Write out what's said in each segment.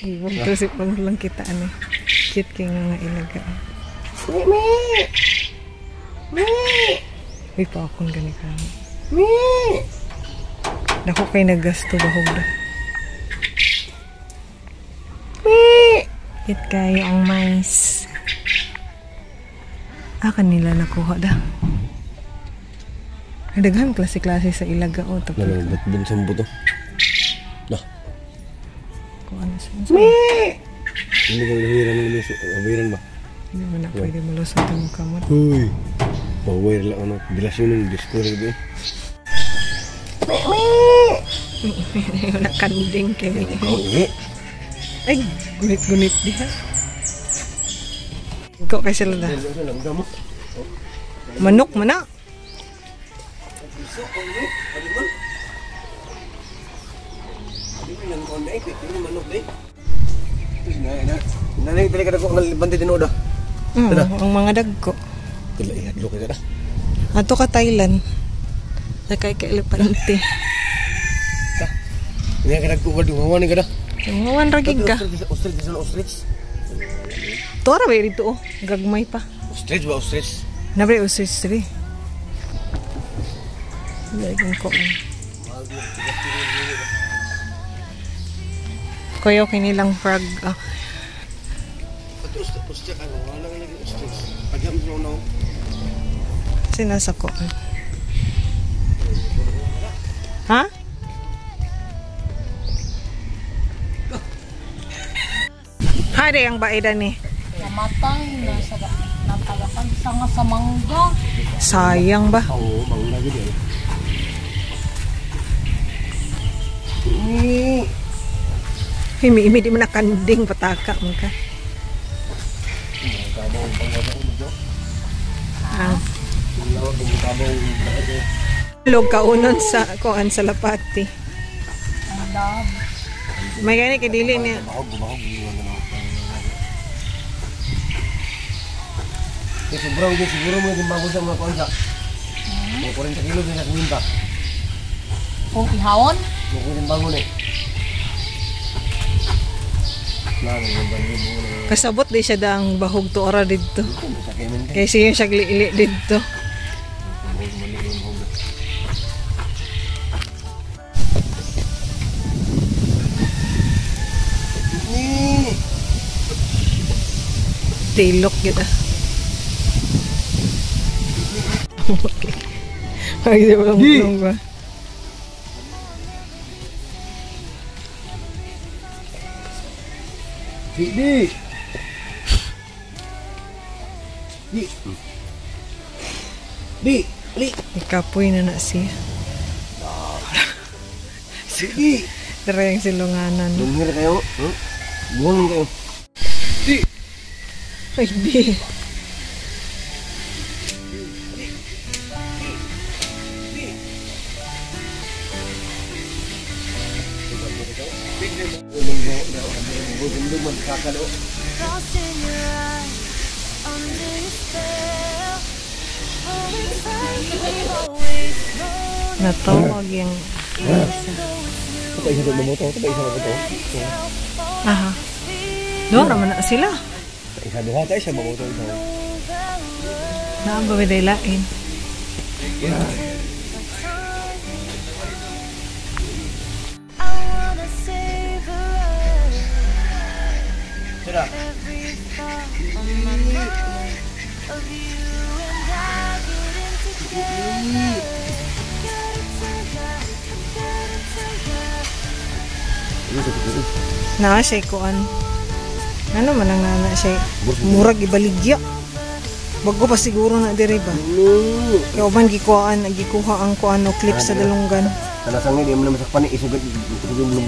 Iwan to si lang kita ano. Cute kay nga ilaga. Mi! Mi! Uy, paakon gani ka. Mi! Dako kay nagasto bahog da. Mi! Cute kayo ang mais. Kanila nakuha da. Daghan klase-klase sa ilaga o tapos. Nalabot din sa buto. Dah. Kung ano sa. Mi! Hindi ko nahiran ba? Hindi mo na pwede malusot ang kamot. Uy. Power lang ano. Bilas yun yung discourse ko eh. Nakanding kay Mi! Ay, gunit-gunit diha. Ikaw kay sila da. Manok man na. Nanay talaga ako ng bandi din oda. Ang mga dagko. Tila ihadlo ka da. Ato ka Thailand. Sakay ka elepante. Ini ka nagkubal di hawan ni kada. Ngawan ra gid ka. Ostrich. Tora ba dito oh. Gagmay pa. Ostrich ba ostrich? Nabre ostrich diri. Lagyan ko. Koyo kinilang frog. Ostrich ano wala lagi ostrich. Pagam no. Sinasa ko. Ha? Hari ang baida ni. Namatay na sa natalakan sanga sa mangga. Sayang ba? Oo, mangga gid eh. Himi-himi di mo nakanding pataka mo ka. Log kaunon sa kuan sa lapati. Ang dab. May gani kay dili niya. Siguro mo din bago sa mga konsa. May 40 kilo din sa minta. Kung ihawon, Mo din bago ni. Kasabot di siya dang bahog to ora didto. Kay siya siya glili didto. Tilok kita. Okay. Ay, di ba lang ba? Di. Ikapoy na siya. Sige. Tara yung silunganan. Lumhir kayo. Buwan kayo. Ay, di. Natawag yung isa. Kapag isa na moto, kapag isa na moto. Aha. Doon naman na sila. Isa duha tayo sa mamoto ito. Naamba ba lain? Sira. Na siya kuan. Ano man ang nana siya? Murag ibaligya. Bago pa siguro na diri ba? Kaya uban gikuha ang kuan o clip sa dalunggan. Talasang di mo na masakpan ni isugad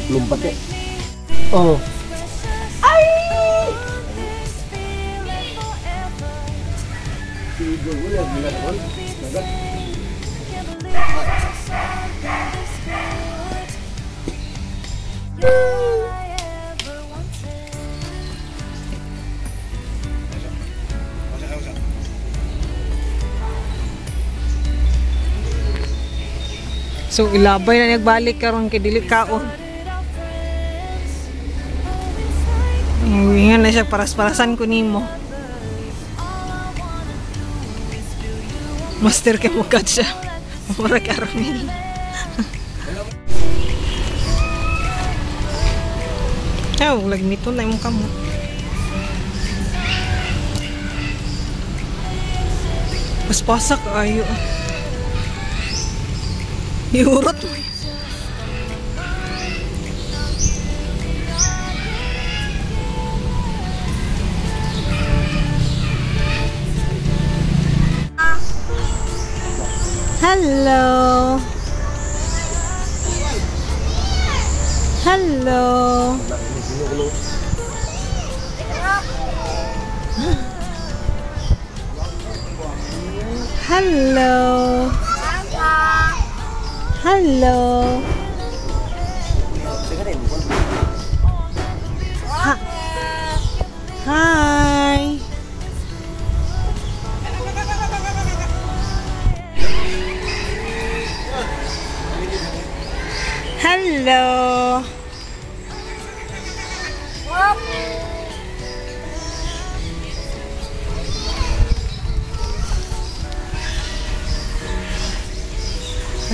lumpat eh. Oh. Ay! Siguro wala gila naman. Nagat. So ilabay na nagbalik karon kay dili kaon. Ngayon na siya, paras-parasan ko nimo. Master kay mukat siya. Mura Carmel. Oh, lagmito na yung kamot. Mas pasak ayo. Iurot mo. Hello. Hello. Hello. Hello. Hi. Hello.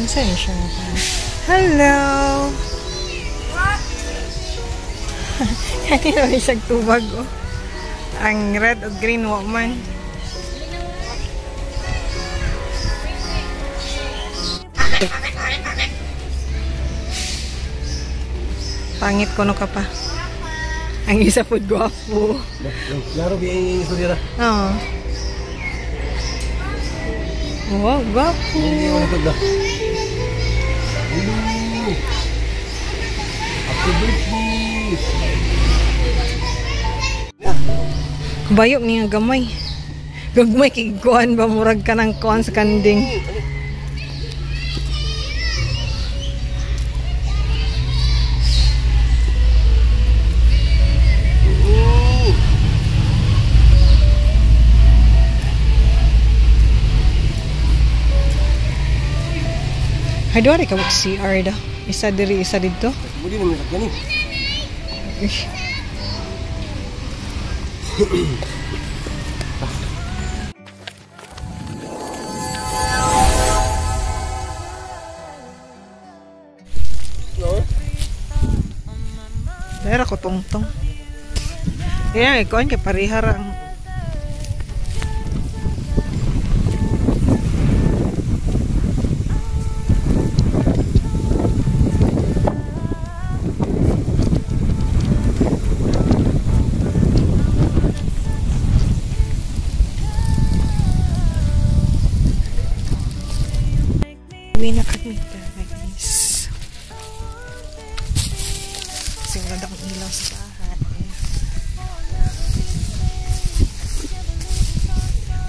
Saan siya? Hello. Kanina may siyang tubag, oh. Ang red o green woman. Pangit ko no ka pa. Ang isa po gwapo. Laro yung istorya na. Oo. Wow, gwapo. Hindi ko natod na. Happy birthday! Bayok niya gamay. Gagmay kikuan ba murag ka ng kuan sa kanding. Ay, doon rin ka mag-CR da. Isa diri, isa dito. Muli naman sa ganin. Dahil ako tungtong. Kaya ikaw kay parihara ang uwi na kami guys. Kasi wala akong ilaw sa bahay.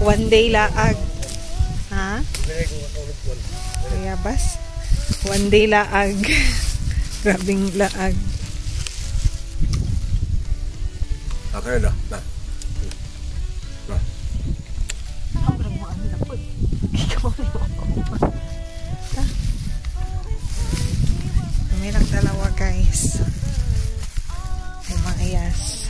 One day laag. Ha? Kaya bas? One day laag. Grabing laag. Okay na. Na. Kami lang dalawa guys. Umayas.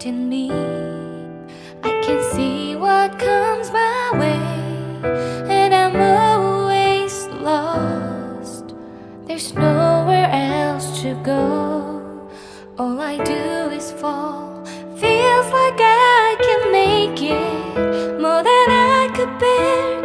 heart in me. I can see what comes my way, and I'm always lost. There's nowhere else to go. All I do is fall. Feels like I can make it more than I could bear.